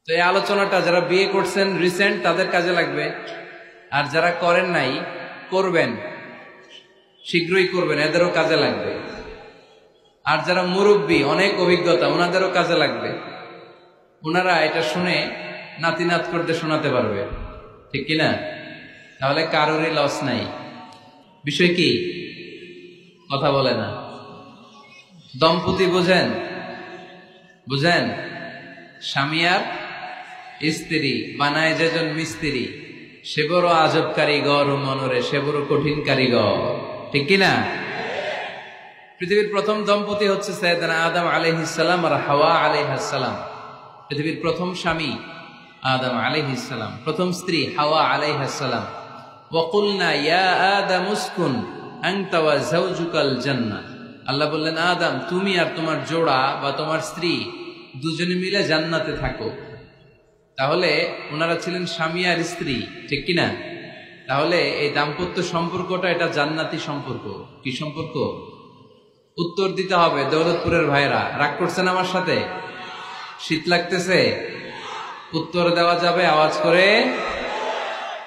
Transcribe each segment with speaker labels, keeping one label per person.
Speaker 1: তো এই আলোচনাটা যারা বিয়ে করছেন রিসেন্ট তাদের কাজে লাগবে, আর যারা করেন নাই করবেন, শীঘ্রই করবেন, এদেরও কাজে লাগবে। আর যারা মুরব্বী অনেক অভিজ্ঞতা ওনাদেরও কাজে লাগবে, ওনারা এটা শুনে নাতি নাত করতে শোনাতে পারবে, ঠিক কিনা? তাহলে কারোরই লস নাই। বিষয় কি? কথা বলে না। দম্পতি বুঝেন? বুঝেন? স্বামী আর স্ত্রী বানায় যেজন মিস্ত্রি, সে বড় আজব কারিগর ও মনরে সে বড় কঠিন কারিগর, ঠিক কিনা? পৃথিবীর প্রথম দম্পতি হচ্ছে সাইয়েদনা আদম আলাইহিস সালাম আর হাওয়া আলাইহাস সালাম। পৃথিবীর প্রথম স্বামী আদম আলাইহিস সালাম, প্রথম স্ত্রী হাওয়া আলাইহাস সালাম। ওয়া কুলনা ইয়া আদম উসকুন আনতা ওয়া যাওজুকাল জান্নাহ। আল্লাহ বললেন, আদম তুমি আর তোমার জোড়া বা তোমার স্ত্রী দুজনে মিলে জান্নাতে থাকো। তাহলে ওনারা ছিলেন স্বামী আর স্ত্রী, ঠিক কিনা? তাহলে এই দাম্পত্য সম্পর্কটা এটা জান্নাতি সম্পর্ক। কি সম্পর্ক? উত্তর দিতে হবে। দৌলতপুরের ভাইরা রাগ করছেন আমার সাথে? শীত লাগতেছে? উত্তর দেওয়া যাবে আওয়াজ করে?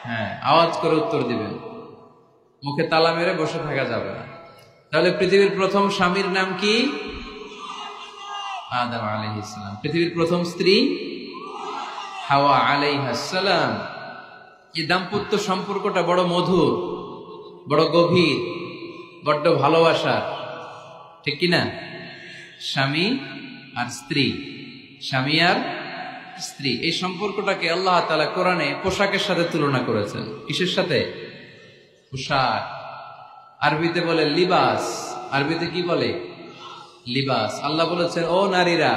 Speaker 1: হ্যাঁ, আওয়াজ করে উত্তর দিবেন, মুখে তালা মেরে বসে থাকা যাবে না। তাহলে পৃথিবীর প্রথম স্বামীর নাম কি? আদম আলাইহিস সালাম। পৃথিবীর প্রথম স্ত্রী হাওয়া আলাইহাস সালাম। এই দাম্পত্য সম্পর্কটা বড় মধুর, বড় গভীর, বড্ড ভালোবাসার, ঠিক কিনা? স্বামী আর স্ত্রী, স্বামী আর স্ত্রী, এই সম্পর্কটাকে আল্লাহ তাআলা কোরআনে পোশাকের সাথে তুলনা করেছেন। কিসের সাথে? পোশাক। আরবিতে বলে লিবাস। আরবিতে কি বলে? লিবাস। আল্লাহ বলেছেন, ও নারীরা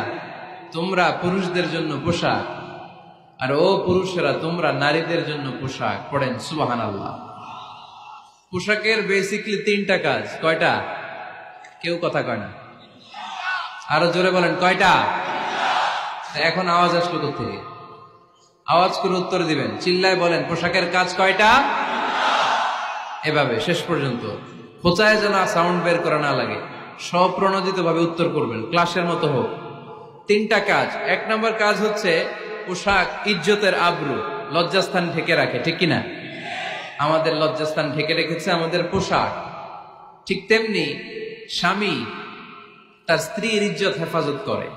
Speaker 1: তোমরা পুরুষদের জন্য পোশাক, আর ও পুরুষেরা তোমরা নারীদের জন্য পোশাক। পড়েন সুবহানাল্লাহ। পোশাকের বেসিকলি তিনটা কাজ। কয়টা? কেউ কথা কয় না, আরো জোরে বলেন কয়টা? এখন আওয়াজ আসলো কোত্থেকে? আওয়াজ করে উত্তর দিবেন, চিল্লায় বলেন পোশাকের কাজ কয়টা? এভাবে শেষ পর্যন্ত খোঁচায় যেন সাউন্ড বের করা না লাগে, স্বপ্রণোদিত ভাবে উত্তর করবেন, ক্লাসের মতো হোক। তিনটা কাজ। এক নম্বর কাজ হচ্ছে পোশাক ইজ্জতের আবরু, লজ্জাস্থান ঢেকে রাখে, ঠিক কিনা? আমাদের লজ্জাস্থান ঢেকে রেখেছে আমাদের পোশাক। ঠিক তেমনি স্বামী তার স্ত্রীর ইজ্জত হেফাজত করে।